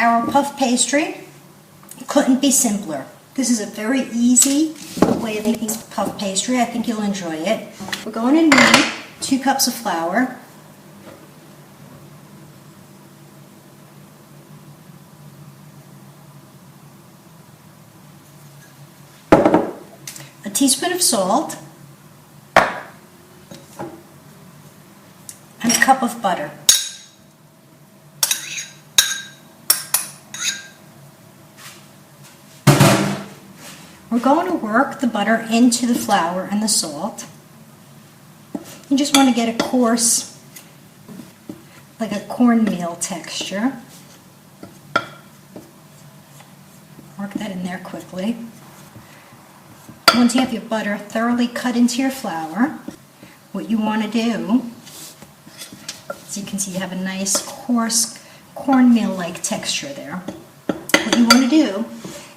our puff pastry. Couldn't be simpler. This is a very easy way of making puff pastry. I think you'll enjoy it. We're going to need 2 cups of flour, a teaspoon of salt, and a cup of butter. We're going to work the butter into the flour and the salt. You just want to get a coarse, like a cornmeal texture. Work that in there quickly. Once you have your butter thoroughly cut into your flour, what you want to do, as you can see, you have a nice coarse cornmeal-like texture there. What you want to do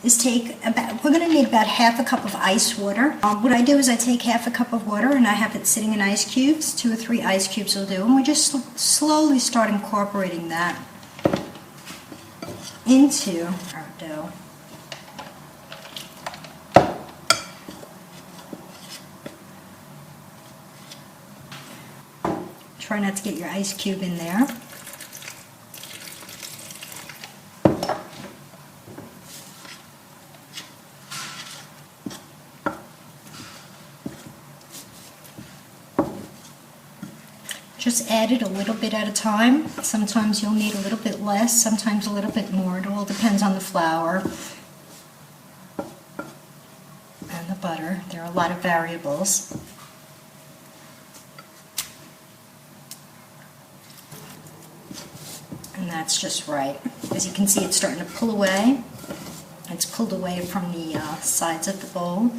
is we're going to need about half a cup of ice water. What I do is I take half a cup of water and I have it sitting in ice cubes. 2 or 3 ice cubes will do. And we just slowly start incorporating that into our dough. Try not to get your ice cube in there. Just add it a little bit at a time. Sometimes you'll need a little bit less, sometimes a little bit more. It all depends on the flour and the butter. There are a lot of variables. And that's just right. As you can see, it's starting to pull away. It's pulled away from the sides of the bowl.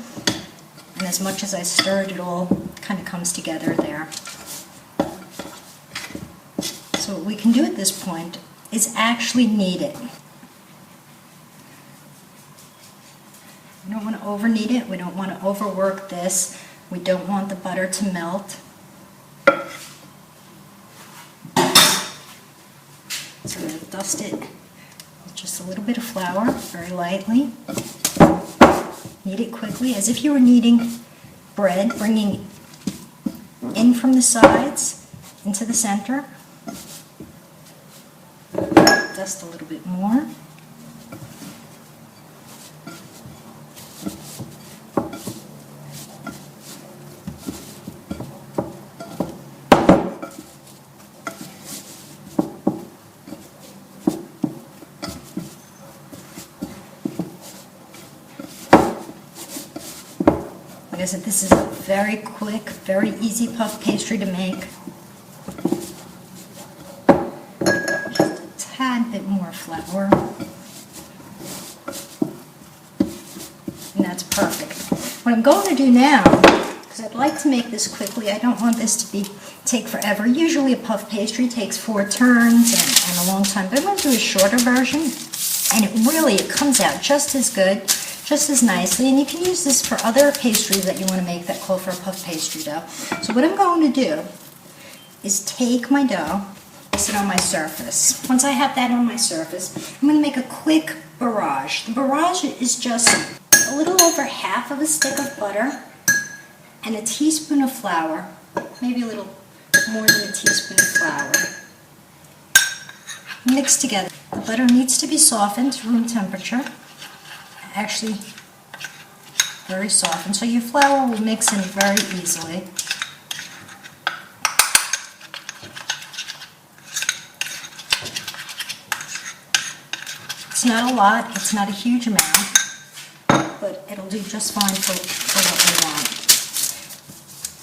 And as much as I stirred, it all kind of comes together there. So what we can do at this point is actually knead it. We don't want to over knead it. We don't want to overwork this. We don't want the butter to melt. So I'm going to dust it with just a little bit of flour, very lightly. Knead it quickly, as if you were kneading bread, bringing in from the sides into the center. Dust a little bit more. Like I said, this is a very quick, very easy puff pastry to make. Tad bit more flour, and that's perfect. What I'm going to do now, because I'd like to make this quickly, I don't want this to take forever. Usually a puff pastry takes 4 turns and a long time, but I'm going to do a shorter version, and it comes out just as good, just as nicely, and you can use this for other pastries that you want to make that call for a puff pastry dough. So what I'm going to do is take my dough, place it on my surface. Once I have that on my surface, I'm going to make a quick barrage. The barrage is just a little over half of a stick of butter and a teaspoon of flour, maybe a little more than a teaspoon of flour. Mix together. The butter needs to be softened to room temperature, actually very softened, so your flour will mix in very easily. It's not a lot, it's not a huge amount, but it'll do just fine for what we want.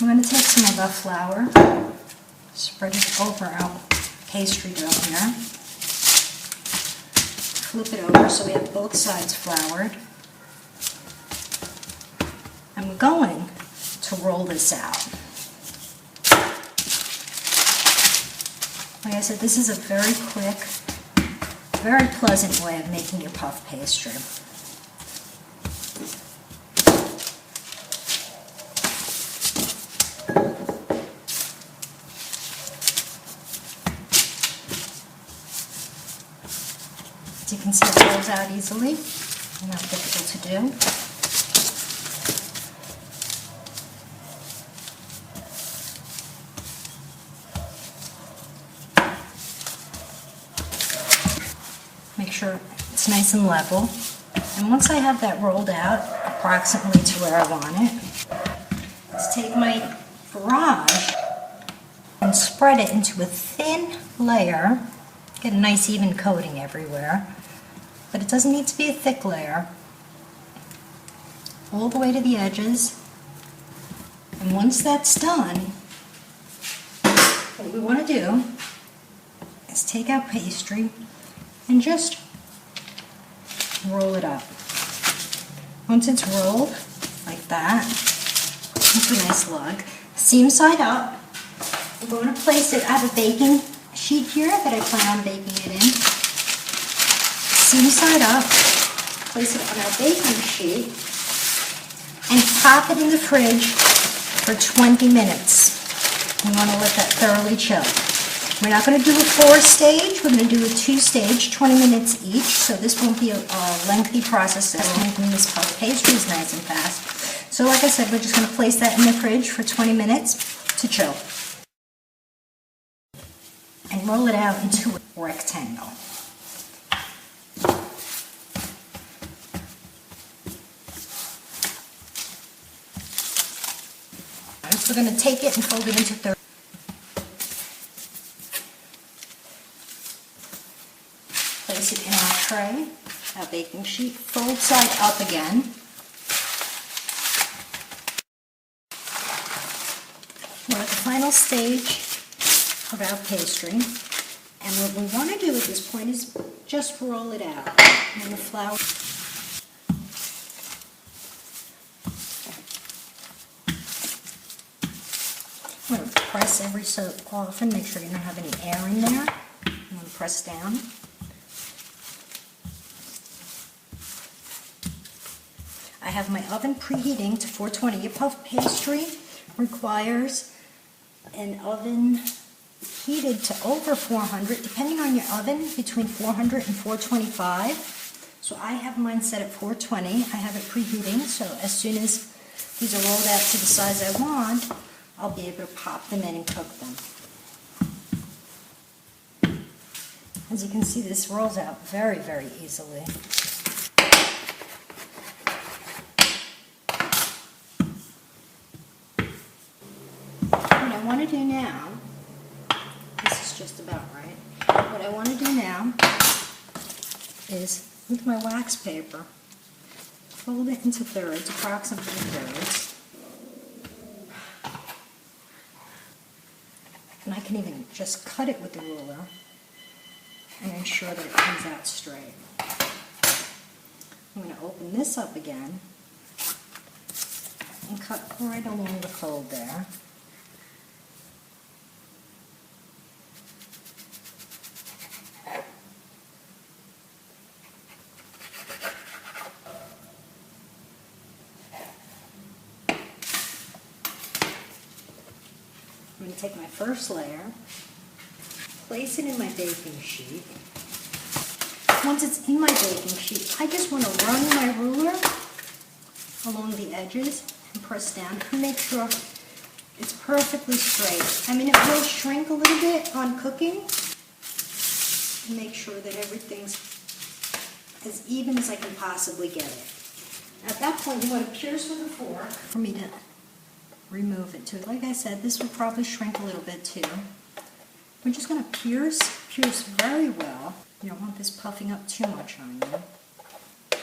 I'm going to take some of our flour, spread it over our pastry dough here, flip it over so we have both sides floured, and we're going to roll this out. Like I said, this is a very quick, very pleasant way of making your puff pastry. As you can see it rolls out easily. Not difficult to do. Make sure it's nice and level. And once I have that rolled out approximately to where I want it, let's take my barrage and spread it into a thin layer. Get a nice even coating everywhere. But it doesn't need to be a thick layer. All the way to the edges. And once that's done, what we want to do is take out pastry and just roll it up. Once it's rolled, like that, it's a nice lug. Seam side up, I'm going to place it, I have a baking sheet here that I plan on baking it in. Seam side up, place it on our baking sheet, and pop it in the fridge for 20 minutes. We want to let that thoroughly chill. We're not going to do a 4-stage, we're going to do a 2-stage, 20 minutes each, so this won't be a lengthy process. That's making this puff pastry is nice and fast. So like I said, we're just going to place that in the fridge for 20 minutes to chill. And roll it out into a rectangle. So we're going to take it and fold it into 30. Place it in our tray, our baking sheet, fold side up again. We're at the final stage of our pastry, and what we want to do at this point is just roll it out. And the flour. I'm going to press every so often, make sure you don't have any air in there. I'm going to press down. I have my oven preheating to 420. Your puff pastry requires an oven heated to over 400, depending on your oven, between 400 and 425. So I have mine set at 420. I have it preheating, so as soon as these are rolled out to the size I want, I'll be able to pop them in and cook them. As you can see, this rolls out very, very easily. What I want to do now, this is just about right, what I want to do now is, with my wax paper, fold it into thirds, approximately thirds. And I can even just cut it with the ruler and ensure that it comes out straight. I'm going to open this up again and cut right along the fold there. I'm going to take my first layer, place it in my baking sheet. Once it's in my baking sheet, I just want to run my ruler along the edges and press down and make sure it's perfectly straight. I mean, it will shrink a little bit on cooking. Make sure that everything's as even as I can possibly get it. At that point, you want to pierce with a fork for me to remove it too. Like I said, this will probably shrink a little bit too. We're just going to pierce very well. You don't want this puffing up too much on you.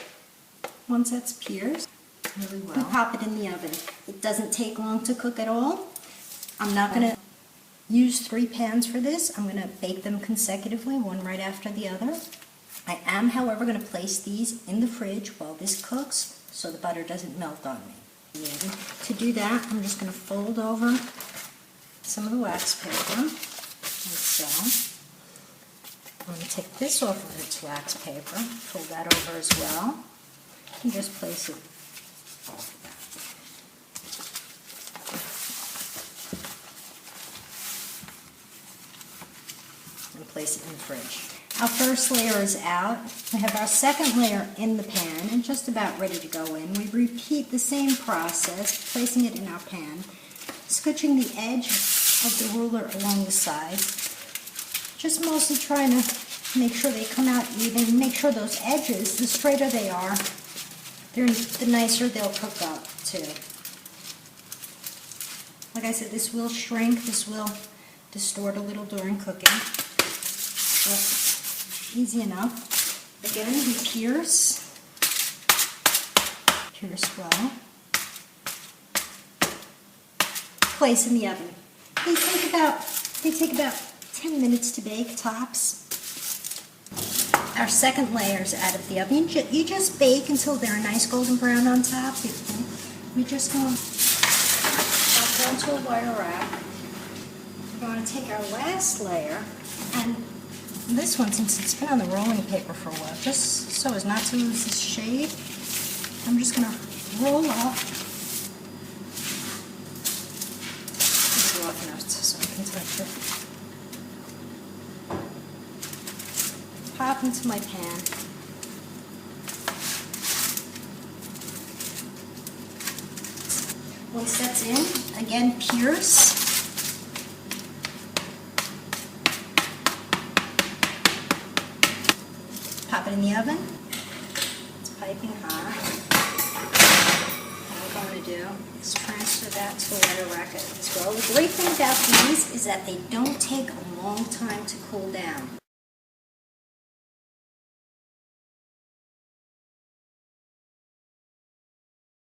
Once that's pierced really well, we pop it in the oven. It doesn't take long to cook at all. I'm not going to use 3 pans for this. I'm going to bake them consecutively, one right after the other. I am, however, going to place these in the fridge while this cooks so the butter doesn't melt on me. To do that, I'm just going to fold over some of the wax paper, like so. I'm going to take this off of its wax paper, fold that over as well, and just place it over that. And place it in the fridge. Our first layer is out. We have our second layer in the pan and just about ready to go in. We repeat the same process, placing it in our pan, scooching the edge of the ruler along the sides, just mostly trying to make sure they come out even, make sure those edges, the straighter they are, the nicer they'll cook up too. Like I said, this will shrink, this will distort a little during cooking, but easy enough. Again, we pierce well. Place in the oven. They take about 10 minutes to bake, tops. Our second layer is out of the oven. You just bake until they're a nice golden brown on top. We just go pop onto a wire rack. We're going to take our last layer, and this one, since it's been on the rolling paper for a while, just so as not to lose its shape, I'm just going to roll off. It's rough enough so I can touch it. Pop into my pan. Once that's in, again pierce. Pop it in the oven. It's piping hot. What we're going to do is transfer that to a wire rack as well. The great thing about these is that they don't take a long time to cool down.